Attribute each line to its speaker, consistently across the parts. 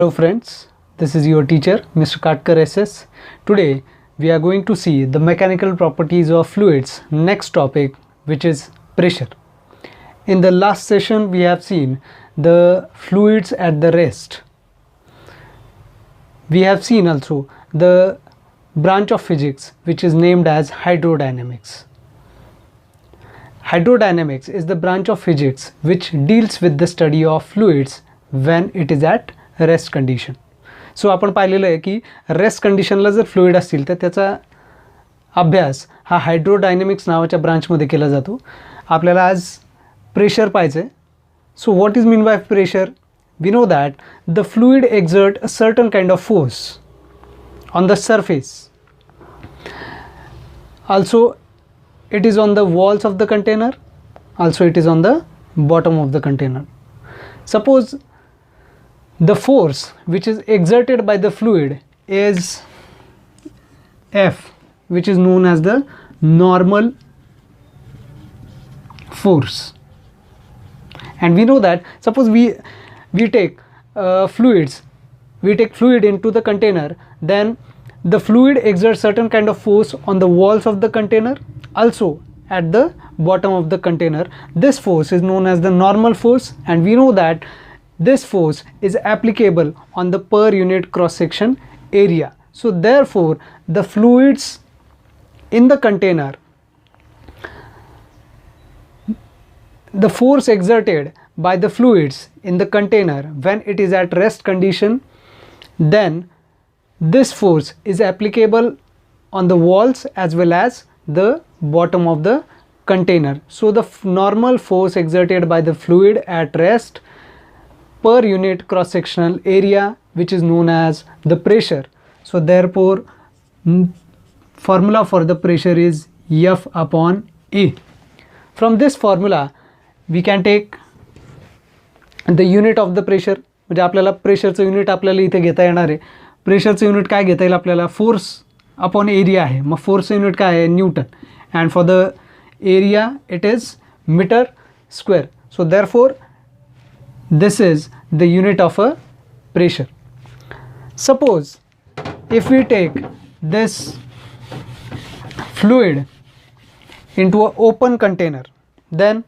Speaker 1: Hello friends, this is your teacher Mr. Katkar SS. Today we are going to see the mechanical properties of fluids. Next topic, which is pressure. In the last session we have seen the fluids at the rest. We have seen also the branch of physics which is named as hydrodynamics. Hydrodynamics is the branch of physics which deals with the study of fluids when it is at rest condition. So आपण पाहिलेलं आहे की rest कंडिशनला जर fluid असतील तर त्याचा अभ्यास हा हायड्रोडायनॅमिक्स नावाच्या ब्रांचमध्ये केला जातो. आपल्याला आज प्रेशर पाहिजे. So what is mean by pressure? We know that the fluid exert a certain kind of force on the surface. Also it is on the walls of the container, also it is on the bottom of the container. Suppose the force which is exerted by the fluid is F, which is known as the normal force. And we know that suppose we take fluid into the container, then the fluid exerts certain kind of force on the walls of the container, also at the bottom of the container. This force is known as the normal force, and we know that this force is applicable on the per unit cross section area. So therefore the fluids in the container, the force exerted by the fluids in the container when it is at rest condition, then this force is applicable on the walls as well as the bottom of the container. So the normal force exerted by the fluid at rest per unit cross sectional area, which is known as the pressure. So therefore formula for the pressure is F upon A. From this formula we can take the unit of the pressure. म्हणजे आपल्याला प्रेशरचं unit आपल्याला इथे घेता येणार आहे. प्रेशरचं unit काय घेता येईल आपल्याला? फोर्स अपॉन एरिया आहे. मग फोर्सचं युनिट काय आहे? Newton. And for the area it is metre square. So therefore this is the unit of a pressure. Suppose if we take this fluid into an open container, then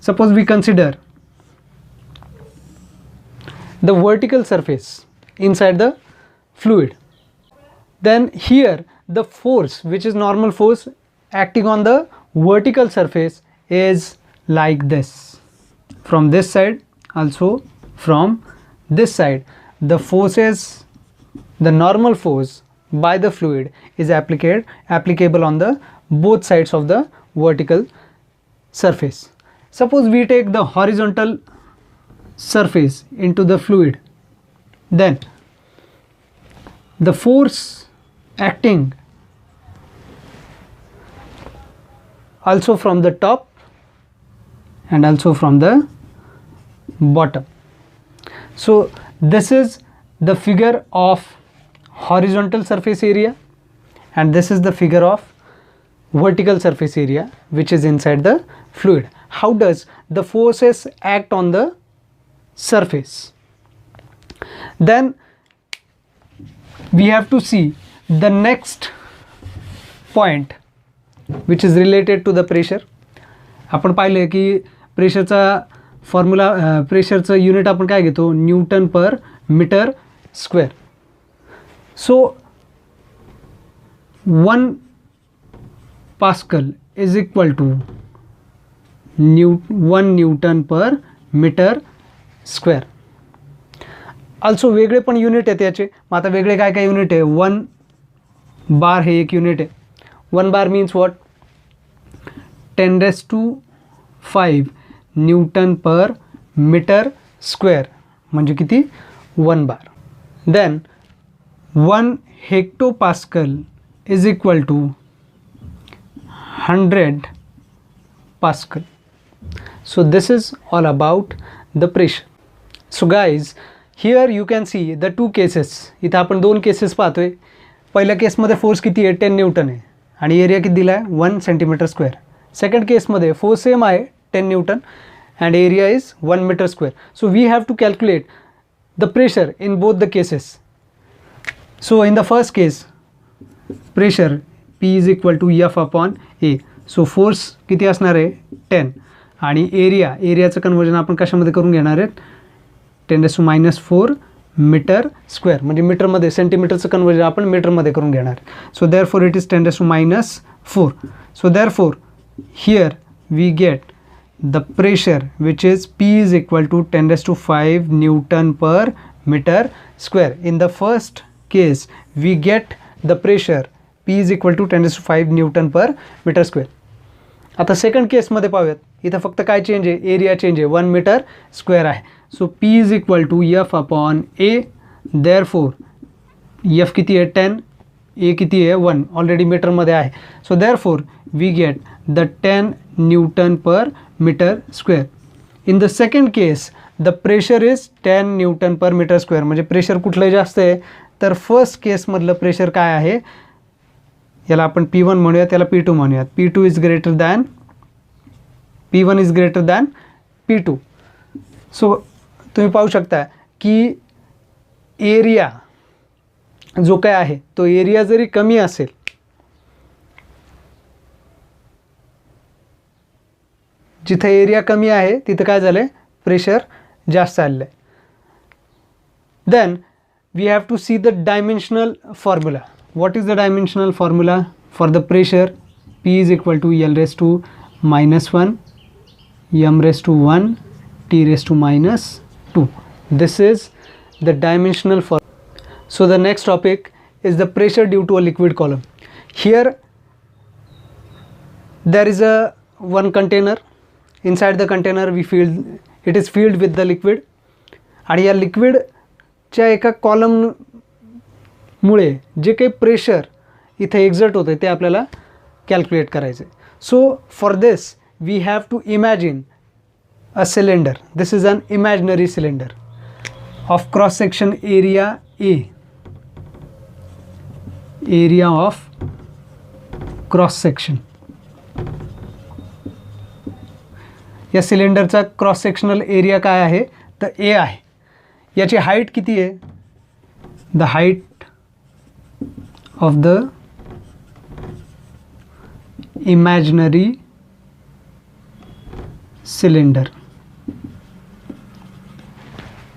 Speaker 1: suppose we consider the vertical surface inside the fluid, then here the force, which is normal force acting on the vertical surface, is like this. From this side, also from this side, the forces, the normal force by the fluid is applicable on the both sides of the vertical surface. Suppose we take the horizontal surface into the fluid, then the force acting also from the top and also from the bottom. So this is the figure of horizontal surface area, and this is the figure of vertical surface area which is inside the fluid. How does the forces act on the surface? Then we have to see the next point which is related to the pressure. आपण पाहिले की प्रेशरचा formula, प्रेशरचं unit आपण काय घेतो? Newton per metre square. So 1 pascal is equal to 1 newton per metre square. Also वेगळे पण unit आहेत याचे. मग आता वेगळे काय काय युनिट आहे? 1 बार हे एक युनिट आहे. 1 bar means what? 10⁵ Newton per metre square म्हणजे किती? 1 bar. Then 1 hectopascal is equal to 100 pascal. So this is all about the pressure. So guys, here you can see the two cases. इथं आपण 2 cases पाहतोय. पहिल्या केसमध्ये force किती आहे? 10 Newton आहे आणि एरिया किती दिला आहे? 1 सेंटीमीटर स्क्वेअर. सेकंड केसमध्ये फोर्स सेम आहे 10 Newton and area is 1 meter square. So we have to calculate the pressure in both the cases. So in the first case, pressure P is equal to F upon A. So force किती असणार आहे 10 आणि एरियाचं conversion आपण कशामध्ये करून घेणार आहेत 10⁻⁴ metre square, म्हणजे मीटरमध्ये सेंटीमीटरचं कन्वर्जन आपण मीटरमध्ये करून घेणार. So therefore it is 10⁻⁴. So therefore here we get the pressure which is P is equal to 10⁵ Newton per meter square. In the first case we get the pressure P is equal to 10⁵ Newton per meter square. आता second केसमध्ये पाहूयात. इथं फक्त काय change आहे, area change आहे, 1 metre square आहे. सो P is equal to F upon A. Therefore F किती आहे 10, A किती आहे 1, ऑलरेडी मीटरमध्ये आहे. So therefore we get the 10 Newton per meter square. In the second case the pressure is 10 Newton per meter square. म्हणजे pressure कुठलं जास्त आहे तर फर्स्ट केसमधलं प्रेशर काय आहे, याला आपण P1 म्हणूयात, त्याला P2 म्हणूयात. P1 is greater than P2. सो तुम्ही पाहू शकता की एरिया जो काय आहे तो एरिया जरी कमी असेल, जिथे एरिया कमी आहे तिथं काय झालं, प्रेशर जास्त आलेलं आहे. Then we have to see the dimensional formula. What is the dimensional formula for the pressure? P is equal to L raised to -1 m raised to 1 t raised to -2. This is the dimensional formula. So the next topic is the pressure due to a liquid column. Here there is a one container. Inside the container it is filled with the liquid, आणि या liquid च्या एका कॉलममुळे जे काही pressure इथे exert होतं ते आपल्याला calculate करायचं आहे. So for this we have to imagine a cylinder. This is an imaginary cylinder of cross section area A. Area of cross section, या सिलेंडरचा क्रॉस सेक्शनल एरिया काय आहे तर ए आहे. याची हाईट किती आहे, the height of the imaginary cylinder,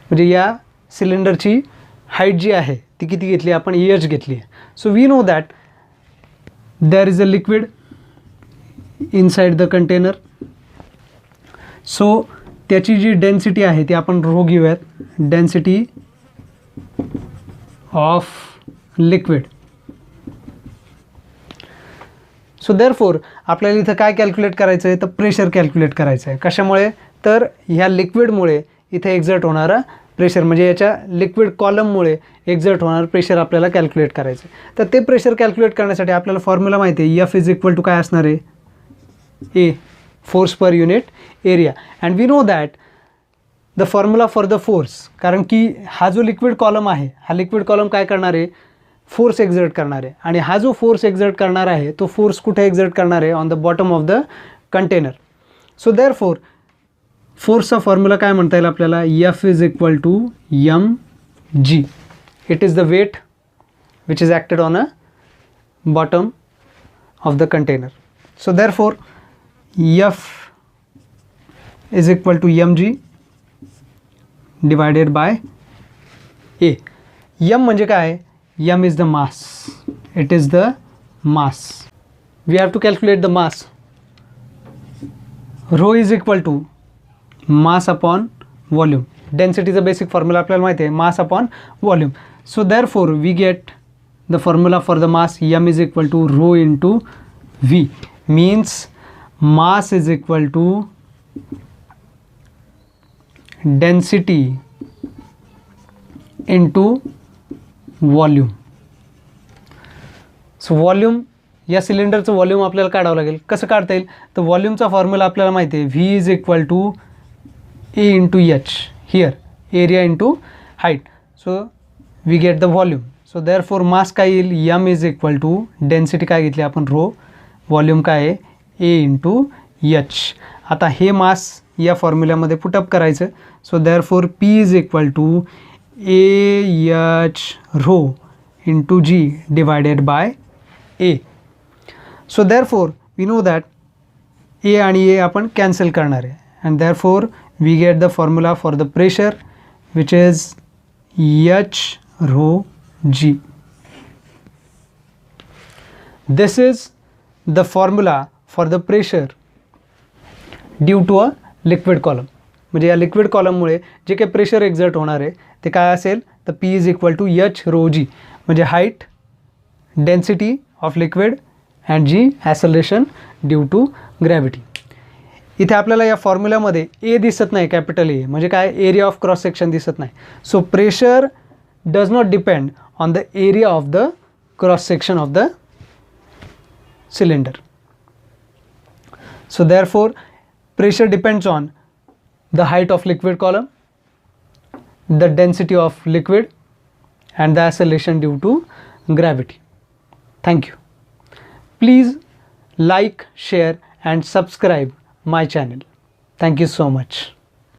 Speaker 1: म्हणजे या सिलेंडरची हाईट जी आहे ती किती घेतली आपण, h घेतली आहे. So we know that there is a liquid inside the container. So त्याची जी डेन्सिटी आहे ती आपण रो घेऊयात, density of liquid. So therefore आपल्याला इथं काय कॅल्क्युलेट करायचं आहे तर प्रेशर कॅल्क्युलेट करायचं आहे. कशामुळे तर ह्या लिक्विडमुळे इथे एक्झर्ट होणारा प्रेशर, म्हणजे याच्या लिक्विड कॉलममुळे एक्झर्ट होणारं प्रेशर आपल्याला कॅल्क्युलेट करायचं आहे. तर ते प्रेशर कॅल्क्युलेट करण्यासाठी आपल्याला फॉर्म्युला माहिती आहे, F इज इक्वल टू काय असणार आहे, a force per unit area. And we know that the formula for the force, कारण की हा जो लिक्विड कॉलम आहे, हा लिक्विड कॉलम काय करणार आहे, फोर्स एक्झर्ट करणार आहे. आणि हा जो फोर्स एक्झर्ट करणार आहे तो फोर्स कुठे एक्झर्ट करणार आहे, on the bottom of the container. So therefore फोर्सचा फॉर्म्युला काय म्हणता येईल आपल्याला, F is equal to mg. It is the weight which is acted on a bottom of the container. So therefore F is equal to mg divided by A. m म्हणजे काय, m is the mass. It is the mass. We have to calculate the mass. Rho is equal to mass upon volume. Density is a basic formula आपल्याला माहिती आहे, mass upon volume. So therefore we get the formula for the mass, m is equal to rho into v. Means mass is equal to density into volume. So volume, या सिलेंडरचं volume आपल्याला काढावं लागेल. कसं काढता येईल तर व्हॉल्यूमचा फॉर्म्युला आपल्याला माहिती आहे, V is equal to A into H. Here area into height. So we get the volume. So therefore mass काय येईल, M is equal to density काय घेतली आपण रो, व्हॉल्यूम काय आहे ए इंटू एच. आता हे मास या फॉर्म्युल्यामध्ये पुटअप करायचं. So therefore P is equal to AH rho into G divided by A. So therefore we know that A आणि A आपण कॅन्सल करणार आहे, and therefore we get the formula for the pressure which is H rho G. This is the formula for the pressure due to a liquid column. म्हणजे या liquid कॉलममुळे जे काही pressure exert होणार आहे ते काय असेल तर P is equal to H rho G, म्हणजे height, density of liquid and G acceleration due to gravity. इथे आपल्याला या फॉर्म्युल्यामध्ये ए दिसत नाही, कॅपिटल ए म्हणजे काय, एरिया ऑफ क्रॉस सेक्शन दिसत नाही. So pressure does not depend on the area of the cross section of the cylinder. So therefore pressure depends on the height of liquid column, the density of liquid and the acceleration due to gravity. Thank you. Please like, share and subscribe my channel. Thank you so much.